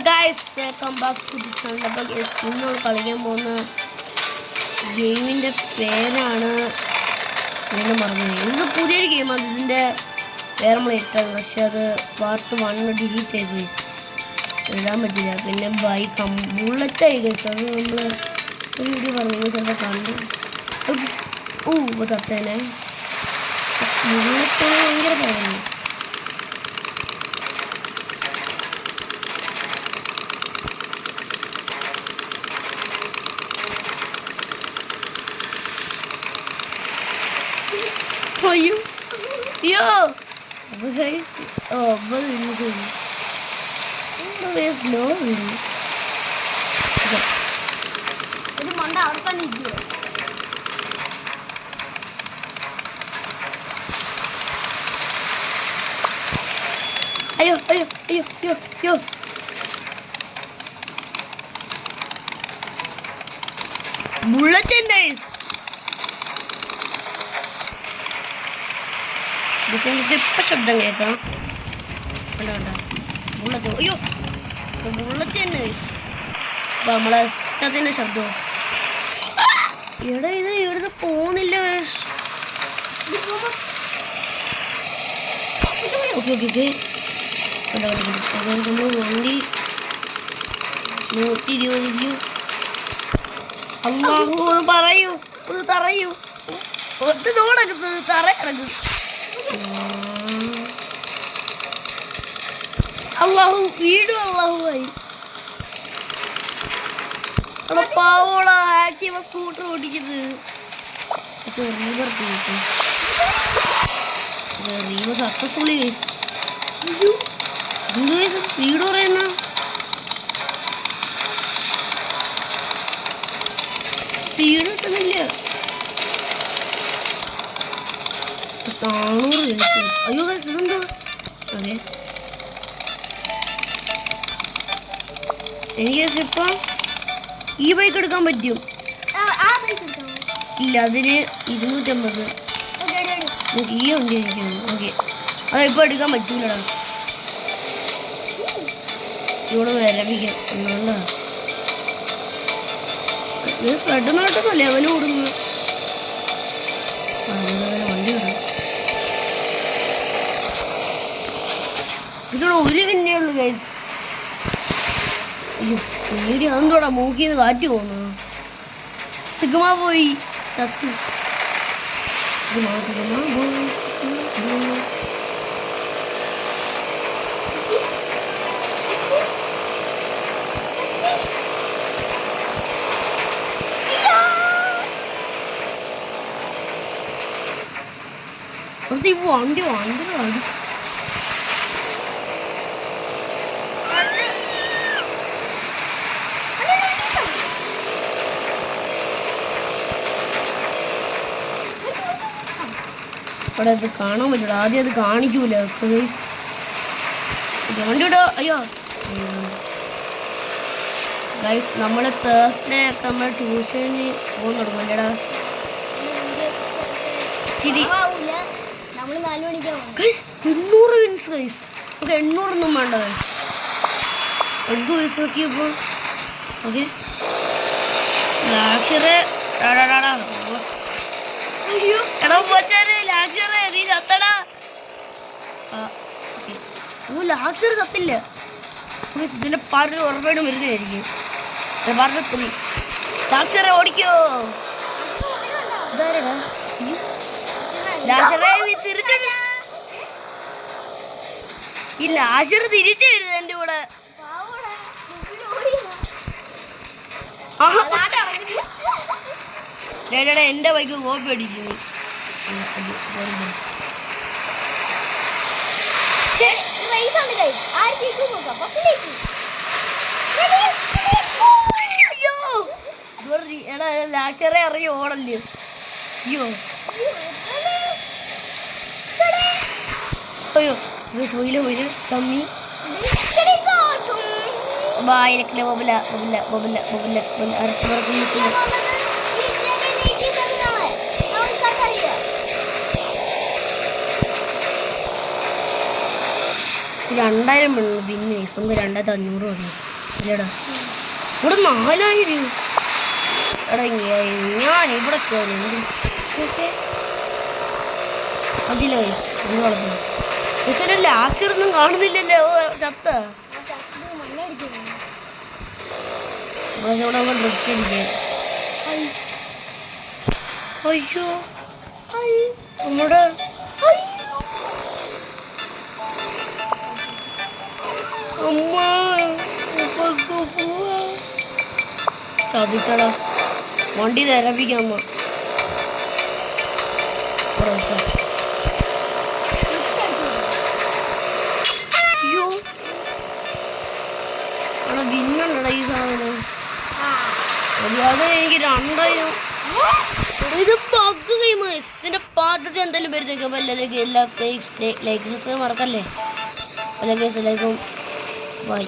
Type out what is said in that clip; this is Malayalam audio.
Guys welcome back to the channel. അപ്പോൾ ഇന്ന് കളിക്കാൻ പോകുന്ന ഗെയിമിൻ്റെ പേരാണ് ഞാൻ പറഞ്ഞത്. ഇത് പുതിയൊരു ഗെയിമാണ്. ഇതിൻ്റെ പേര് നമ്മൾ ഇട്ടത്, പക്ഷെ അത് പാർട്ട് 1 ഡിലീറ്റ് ആയി പോയി, എഴുതാൻ പറ്റില്ല. പിന്നെ ബുള്ളറ്റായി ഗൈസ്. അത് നമ്മൾ ഒരു വീഡിയോ പറഞ്ഞു ചിലപ്പോൾ കണ്ടു. തത്തേനെ ബുള്ളറ്റാണ് ഭയങ്കര പറഞ്ഞു. അയ്യോ അയ്യോ സ്ലോ ഉണ്ട്. ഒരു മണ്ട അവിടെ തന്നെ ഇരിക്കുവോ? അയ്യോ അയ്യോ അയ്യോ അയ്യോ അയ്യോ ബുള്ളറ്റ് ഇപ്പം ശബ്ദം കേൾക്കാം. ബുള്ളറ്റ് അയ്യോ ബുള്ളറ്റ് തന്നെ അപ്പം നമ്മളെ ഇഷ്ടത്തിൻ്റെ ശബ്ദവും. എടാ ഇത് ഇവിടുന്ന് പോകുന്നില്ല. ഓക്കെ ഓക്കെ ഓക്കെ നമ്മൾ വണ്ടി 120. അള്ളാഹു ഒന്ന് പറയൂ, ഒന്ന് തറയൂ, ഒന്ന് നോടക്കുന്നത് തറ കിടക്കുന്നു. അള്ളാഹു വീടും അള്ളാഹുവായി. അവിടെ പാവോളാ ആക്റ്റീവ സ്കൂട്ടർ ഓടിക്കുന്നത്. റീവർ സക്സസ്ഫുള്ളി സ്പീഡ് പറയുന്ന സ്പീഡ് കിട്ടുന്നില്ല. 400. അയ്യോ ഇതെന്തോ. അതെ എനിക്ക് ഇപ്പം ഈ ബൈക്ക് എടുക്കാൻ പറ്റും. ഇല്ല, അതിന് 250. ഈ വണ്ടി എനിക്കാണ്. ഓക്കെ അതിപ്പോൾ എടുക്കാൻ പറ്റൂലടാ. ഇവിടെ വിരമിക്കാം എന്നാണ്ടാ ഇത് ഫ്ലഡ് നാട്ടൊന്നും ലെവൽ കൂടുന്നു. വണ്ടി വരാം. ഇതിവിടെ ഒരു പിന്നെ ഉള്ളു ഗൈസ്. അയ്യോ നേരി അതെന്തോടാ മൂക്കിന്ന് കാറ്റ് പോകുന്നു. സിഗ്മ പോയി സത്ത്. സിഗ്മ പോയി. വണ്ടി വണ്ടി വണ്ടി അവിടെ അത് കാണാൻ പറ്റില്ല. ആദ്യം അത് കാണിക്കൂല. വണ്ടി വിടോ. അയ്യോ ഗൈസ് നമ്മൾ തേഴ്സ്ഡേ ഒക്കെ നമ്മൾ ട്യൂഷന് പോകാൻ തുടങ്ങും അല്ലേടാ. ശരി 800 വിൻസ് ഗൈസ്. ഓക്കെ 800 വേണ്ട ഗൈസ്. 5 വയസ്സ് നോക്കിയപ്പോൾ ഓക്കെ ലാക്ഷറെ എടാ പോച്ചാരെ ലാക്ഷറെ നീ ചത്തടാ. ലാക്ഷർ ചത്തില്ല. ഇതിന്റെ പാർട്ടി ഉറപ്പായിട്ടും വരുന്നതായിരിക്കും. പാർട്ടി 3 ലാക്ഷറെ ഓടിക്കോ. ഇതാരടാ ഈ ലാഷർ തിരിച്ചു വരുന്നത് എന്റെ കൂടെ. എന്റെ ബൈക്ക് കോപ്പി അടിക്കുന്നു. എടാ ലാക്ഷറെ അറിയ ഓടല്ലേ. അയ്യോ അയ്യോ പോയില്ല കമ്മി. ബായിലൊക്കെ ബൊബല ബൊബല ബൊബല ബൊബല അരക്ക് പറക്കുന്ന 2000 പിന്നെ നമുക്ക് 2500 വന്നു. ഇല്ലടാ ഇവിടെ 4000 എടാ ഞാൻ ഇവിടെ കയറി അതില്ല എന്ത് കളഞ്ഞു ലാസ്റ്റൊന്നും കാണുന്നില്ലല്ലോ ചത്ത ഇവിടെ ഡ്രസ് അടിക്കാൻ അയ്യോ നമ്മുടെ അമ്മ ചതിച്ചടാ വണ്ടി നിരപ്പിക്കാം അമ്മ അയ്യോ അവിടെ ഭിന്നുണ്ടടാ ഈ സാധനം അത് എനിക്ക് 2000 ഇത് ബഗ് ഗെയിമേഴ്സ് ഇതിന്റെ പാർട്ട് എന്തായാലും വരുന്നേക്കും എല്ലാവരും എല്ലാ ലൈക്ക് മറക്കല്ലേ എല്ലാ കേസിലേക്കും ബൈ.